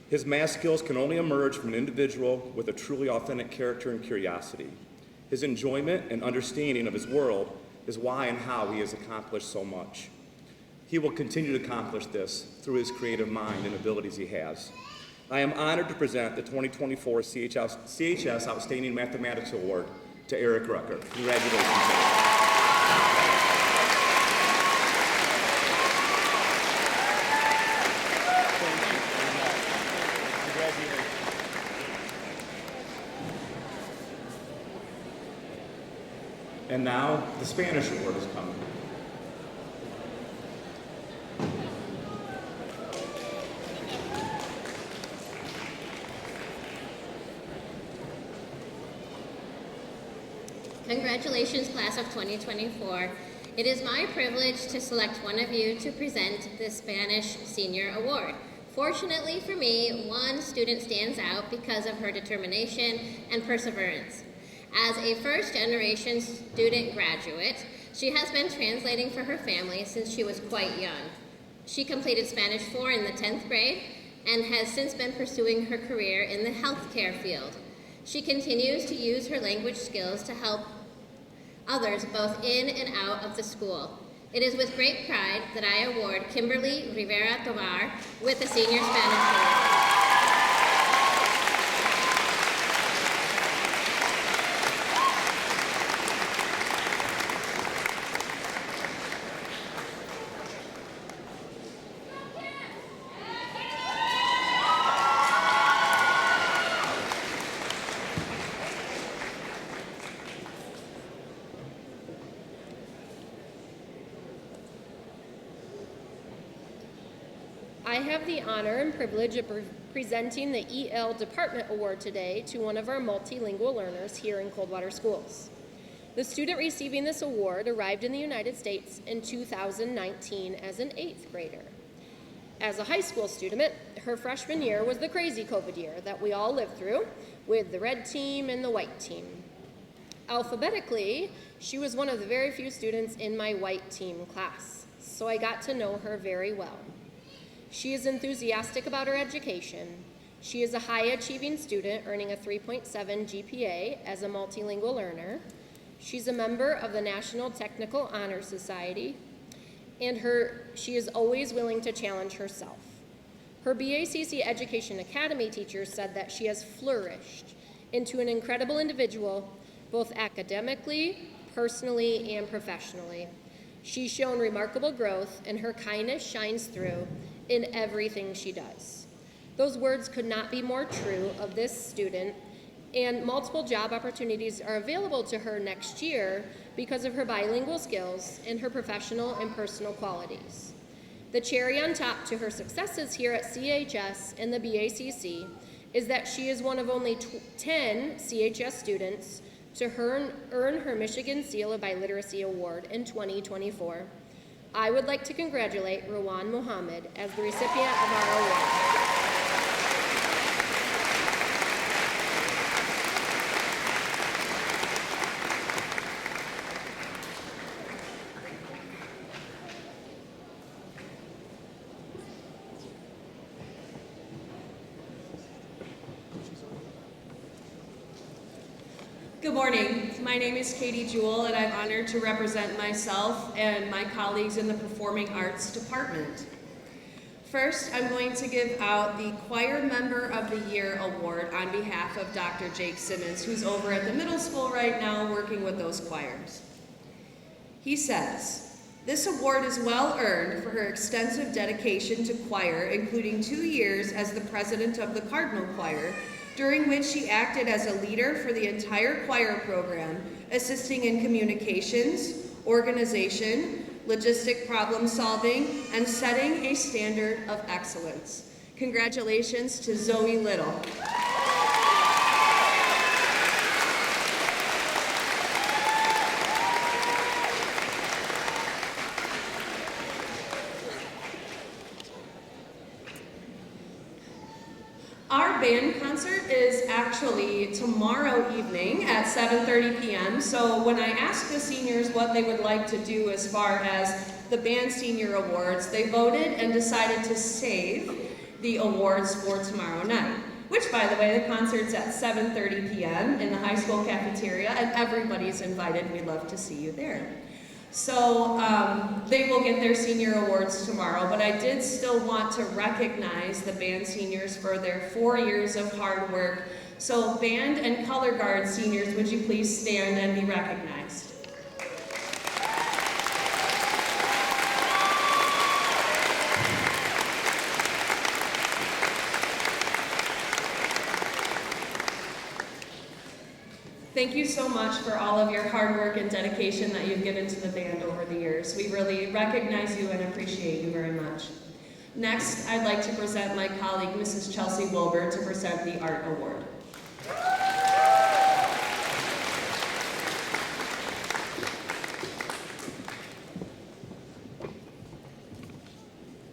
His math skills can only emerge from an individual with a truly authentic character and curiosity. His enjoyment and understanding of his world is why and how he has accomplished so much. He will continue to accomplish this through his creative mind and abilities he has. I am honored to present the 2024 CHS Outstanding Mathematics Award to Eric Rucker. Congratulations. And now the Spanish award is coming. Congratulations, class of 2024. It is my privilege to select one of you to present the Spanish Senior Award. Fortunately for me, one student stands out because of her determination and perseverance. As a first-generation student graduate, she has been translating for her family since she was quite young. She completed Spanish 4 in the 10th grade and has since been pursuing her career in the healthcare field. She continues to use her language skills to help others both in and out of the school. It is with great pride that I award Kimberly Rivera Tovar with the Senior Spanish Award. I have the honor and privilege of presenting the EL Department Award today to one of our multilingual learners here in Coldwater Schools. The student receiving this award arrived in the United States in 2019 as an 8th grader. As a high school student, her freshman year was the crazy COVID year that we all lived through, with the red team and the white team. Alphabetically, she was one of the very few students in my white team class, so I got to know her very well. She is enthusiastic about her education. She is a high-achieving student, earning a 3.7 GPA as a multilingual learner. She's a member of the National Technical Honor Society, and she is always willing to challenge herself. Her BACC Education Academy teacher said that she has flourished into an incredible individual, both academically, personally, and professionally. She's shown remarkable growth, and her kindness shines through in everything she does. Those words could not be more true of this student, and multiple job opportunities are available to her next year because of her bilingual skills and her professional and personal qualities. The cherry on top to her successes here at CHS and the BACC is that she is one of only 10 CHS students to earn her Michigan Seal of Biliteracy Award in 2024. I would like to congratulate Rawan Mohammed as the recipient of our award. Good morning. My name is Katie Jewell, and I'm honored to represent myself and my colleagues in the Performing Arts Department. First, I'm going to give out the Choir Member of the Year Award on behalf of Dr. Jake Simmons, who's over at the middle school right now working with those choirs. He says, "This award is well earned for her extensive dedication to choir, including 2 years as the president of the Cardinal Choir, during which she acted as a leader for the entire choir program, assisting in communications, organization, logistic problem solving, and setting a standard of excellence." Congratulations to Zoe Little. Our band concert is actually tomorrow evening at 7:30 p.m. So when I asked the seniors what they would like to do as far as the Band Senior Awards, they voted and decided to save the awards for tomorrow night. Which, by the way, the concert's at 7:30 p.m. in the high school cafeteria, and everybody's invited. We'd love to see you there. So they will get their senior awards tomorrow, but I did still want to recognize the band seniors for their 4 years of hard work. So band and color guard seniors, would you please stand and be recognized? Thank you so much for all of your hard work and dedication that you've given to the band over the years. We really recognize you and appreciate you very much. Next, I'd like to present my colleague, Mrs. Chelsea Wilbur, to present the Art Award.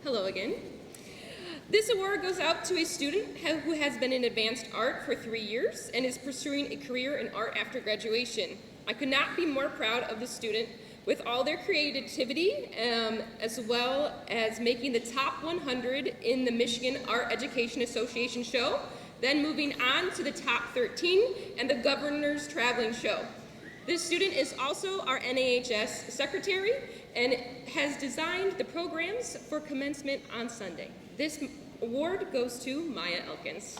Hello again. This award goes out to a student who has been in advanced art for 3 years and is pursuing a career in art after graduation. I could not be more proud of the student with all their creativity, as well as making the top 100 in the Michigan Art Education Association show, then moving on to the top 13 and the Governor's Traveling Show. This student is also our NAHS secretary and has designed the programs for commencement on Sunday. This award goes to Maya Elkins.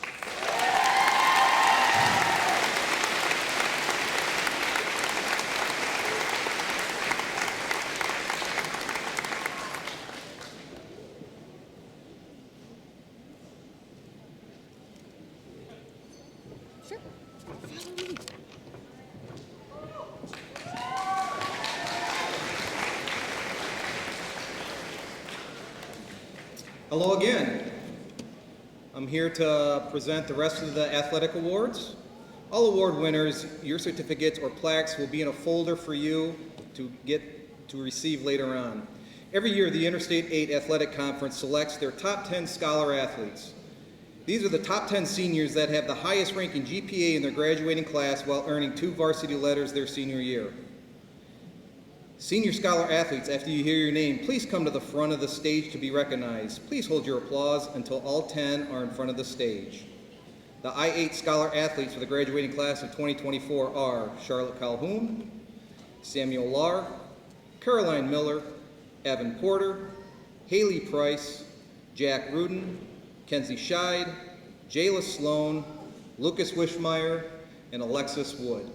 Sure. Follow me. Hello again. I'm here to present the rest of the athletic awards. All award winners, your certificates or plaques will be in a folder for you to receive later on. Every year, the Interstate 8 Athletic Conference selects their top 10 scholar athletes. These are the top 10 seniors that have the highest ranking GPA in their graduating class while earning 2 varsity letters their senior year. Senior scholar athletes, after you hear your name, please come to the front of the stage to be recognized. Please hold your applause until all 10 are in front of the stage. The I-8 scholar athletes for the graduating class of 2024 are Charlotte Calhoun, Samuel Lahr, Caroline Miller, Evan Porter, Haley Price, Jack Rudin, Kenzie Scheid, Jayla Sloan, Lucas Wishmeyer, and Alexis Wood.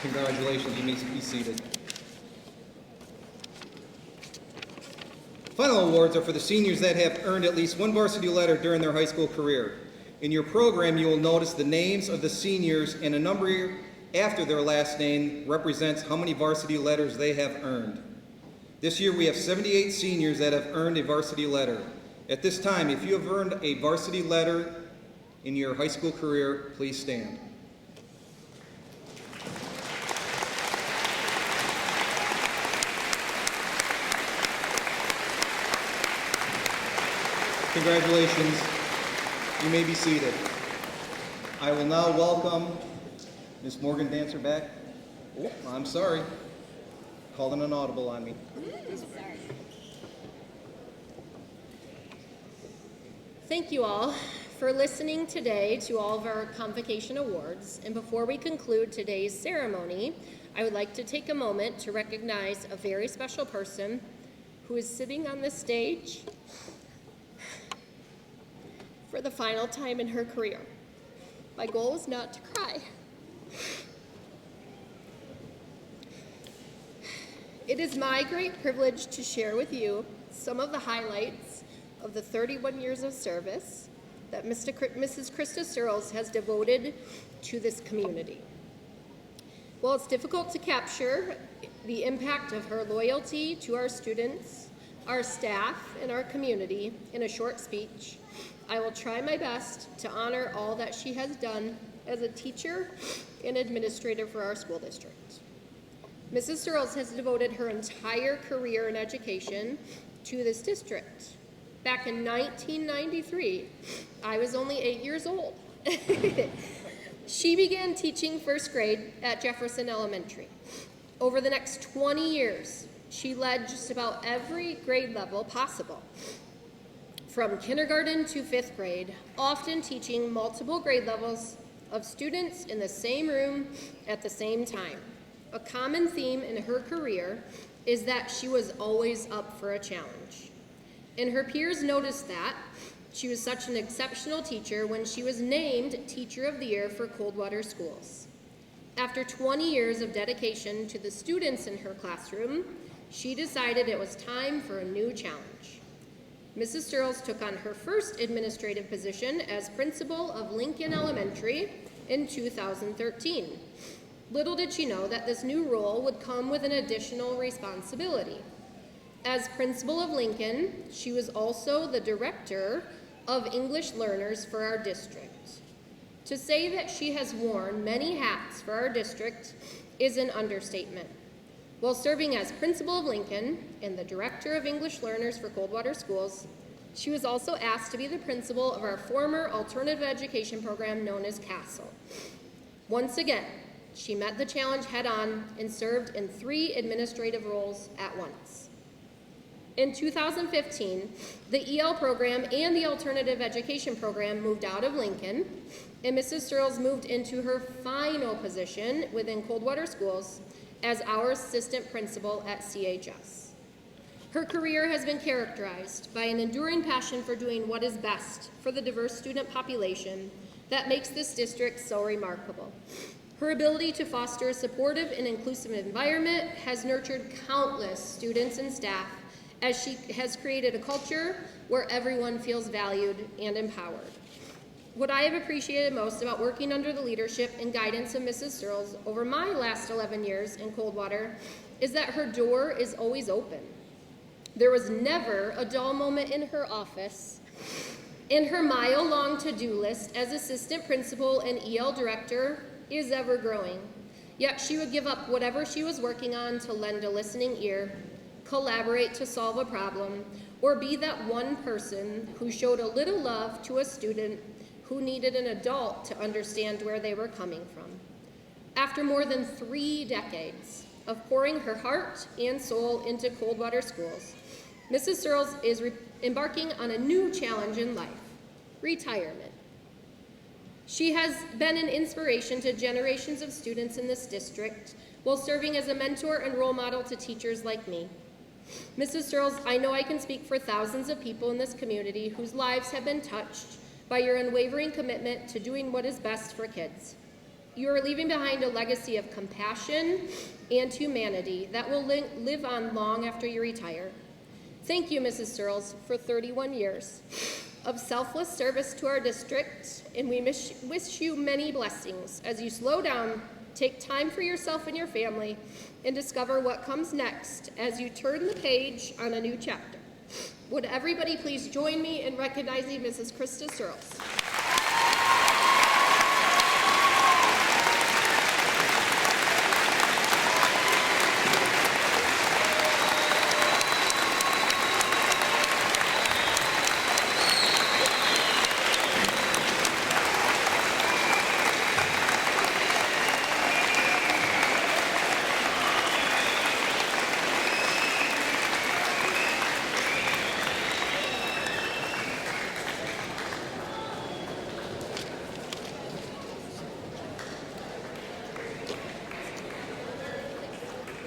Congratulations, you may be seated. Final awards are for the seniors that have earned at least 1 varsity letter during their high school career. In your program, you will notice the names of the seniors, and a number after their last name represents how many varsity letters they have earned. This year we have 78 seniors that have earned a varsity letter. At this time, if you have earned a varsity letter in your high school career, please stand. Congratulations. You may be seated. I will now welcome Ms. Morgan Dancer back. Oh, I'm sorry. Called an audible on me. Thank you all for listening today to all of our Convocation Awards. And before we conclude today's ceremony, I would like to take a moment to recognize a very special person who is sitting on this stage for the final time in her career. My goal is not to cry. It is my great privilege to share with you some of the highlights of the 31 years of service that Mrs. Krista Searles has devoted to this community. While it's difficult to capture the impact of her loyalty to our students, our staff, and our community in a short speech, I will try my best to honor all that she has done as a teacher and administrator for our school district. Mrs. Searles has devoted her entire career in education to this district. Back in 1993, I was only 8 years old. She began teaching first grade at Jefferson Elementary. Over the next 20 years, she led just about every grade level possible, from kindergarten to 5th grade, often teaching multiple grade levels of students in the same room at the same time. A common theme in her career is that she was always up for a challenge. And her peers noticed that. She was such an exceptional teacher when she was named Teacher of the Year for Coldwater Schools. After 20 years of dedication to the students in her classroom, she decided it was time for a new challenge. Mrs. Searles took on her first administrative position as principal of Lincoln Elementary in 2013. Little did she know that this new role would come with an additional responsibility. As principal of Lincoln, she was also the director of English learners for our district. To say that she has worn many hats for our district is an understatement. While serving as principal of Lincoln and the director of English learners for Coldwater Schools, she was also asked to be the principal of our former alternative education program known as CASTLE. Once again, she met the challenge head-on and served in 3 administrative roles at once. In 2015, the EL program and the alternative education program moved out of Lincoln, and Mrs. Searles moved into her final position within Coldwater Schools as our assistant principal at CHS. Her career has been characterized by an enduring passion for doing what is best for the diverse student population that makes this district so remarkable. Her ability to foster a supportive and inclusive environment has nurtured countless students and staff as she has created a culture where everyone feels valued and empowered. What I have appreciated most about working under the leadership and guidance of Mrs. Searles over my last 11 years in Coldwater is that her door is always open. There was never a dull moment in her office, and her mile-long to-do list as assistant principal and EL director is ever growing. Yet she would give up whatever she was working on to lend a listening ear, collaborate to solve a problem, or be that one person who showed a little love to a student who needed an adult to understand where they were coming from. After more than 3 decades of pouring her heart and soul into Coldwater schools, Mrs. Searles is embarking on a new challenge in life, retirement. She has been an inspiration to generations of students in this district while serving as a mentor and role model to teachers like me. Mrs. Searles, I know I can speak for thousands of people in this community whose lives have been touched by your unwavering commitment to doing what is best for kids. You are leaving behind a legacy of compassion and humanity that will live on long after you retire. Thank you, Mrs. Searles, for 31 years of selfless service to our district, and we wish you many blessings as you slow down, take time for yourself and your family, and discover what comes next as you turn the page on a new chapter. Would everybody please join me in recognizing Mrs. Krista Searles.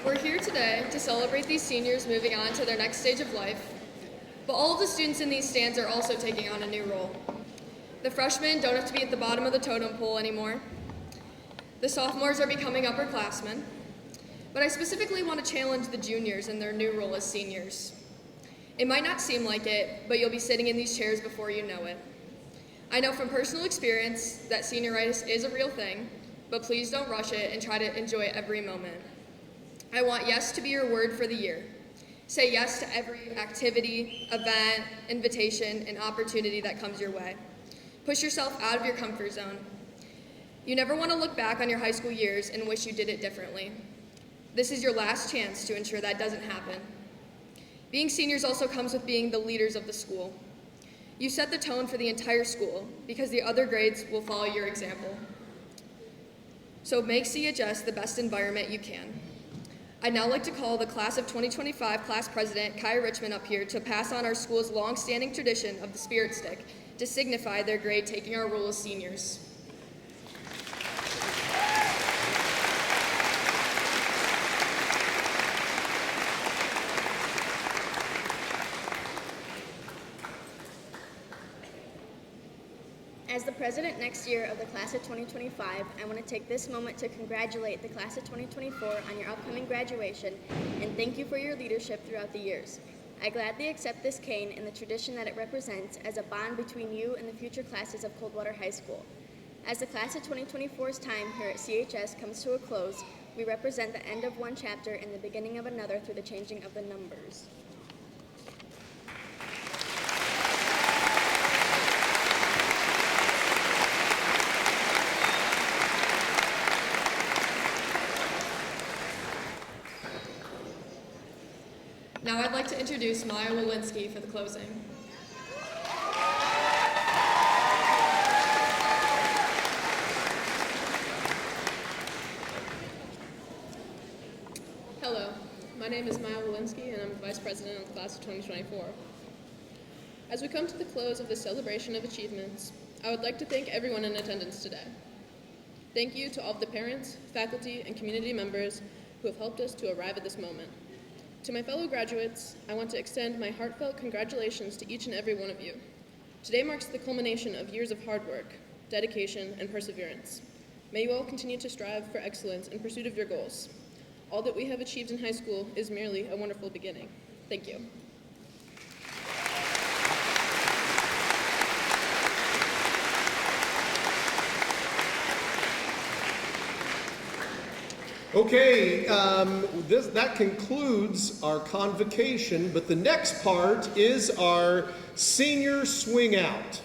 We're here today to celebrate these seniors moving on to their next stage of life, but all of the students in these stands are also taking on a new role. The freshmen don't have to be at the bottom of the totem pole anymore. The sophomores are becoming upperclassmen, but I specifically want to challenge the juniors in their new role as seniors. It might not seem like it, but you'll be sitting in these chairs before you know it. I know from personal experience that senioritis is a real thing, but please don't rush it and try to enjoy every moment. I want yes to be your word for the year. Say yes to every activity, event, invitation, and opportunity that comes your way. Push yourself out of your comfort zone. You never want to look back on your high school years and wish you did it differently. This is your last chance to ensure that doesn't happen. Being seniors also comes with being the leaders of the school. You set the tone for the entire school because the other grades will follow your example. So make CHS the best environment you can. I'd now like to call the class of 2025 class president, Kai Richmond, up here to pass on our school's long-standing tradition of the Spirit Stick to signify their grade taking our role as seniors. As the president next year of the class of 2025, I want to take this moment to congratulate the class of 2024 on your upcoming graduation and thank you for your leadership throughout the years. I gladly accept this cane and the tradition that it represents as a bond between you and the future classes of Coldwater High School. As the class of 2024's time here at CHS comes to a close, we represent the end of one chapter and the beginning of another through the changing of the numbers. Now I'd like to introduce Maya Walensky for the closing. Hello, my name is Maya Walensky and I'm Vice President of the Class of 2024. As we come to the close of this celebration of achievements, I would like to thank everyone in attendance today. Thank you to all of the parents, faculty, and community members who have helped us to arrive at this moment. To my fellow graduates, I want to extend my heartfelt congratulations to each and every one of you. Today marks the culmination of years of hard work, dedication, and perseverance. May you all continue to strive for excellence in pursuit of your goals. All that we have achieved in high school is merely a wonderful beginning. Thank you. Okay, that concludes our convocation, but the next part is our senior swing out.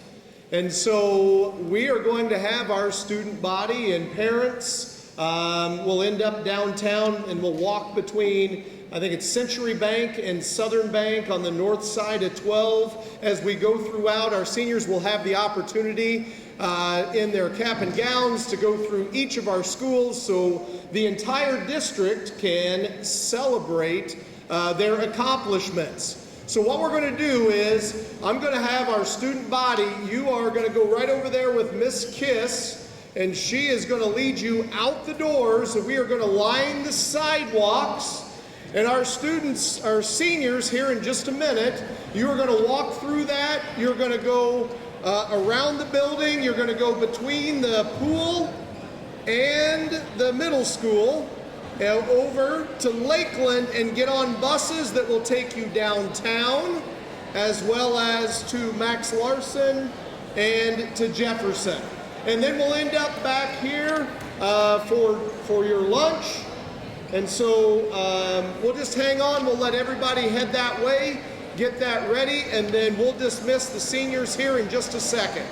And so we are going to have our student body and parents. We'll end up downtown and we'll walk between, I think it's Century Bank and Southern Bank on the north side of 12. As we go throughout, our seniors will have the opportunity in their cap and gowns to go through each of our schools so the entire district can celebrate their accomplishments. So what we're going to do is I'm going to have our student body, you are going to go right over there with Miss Kiss, and she is going to lead you out the doors, and we are going to line the sidewalks. And our students, our seniors here in just a minute, you are going to walk through that. You're going to go around the building. You're going to go between the pool and the middle school over to Lakeland and get on buses that will take you downtown, as well as to Max Larson and to Jefferson. And then we'll end up back here for your lunch. And so we'll just hang on. We'll let everybody head that way, get that ready, and then we'll dismiss the seniors here in just a second.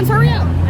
Hurry up!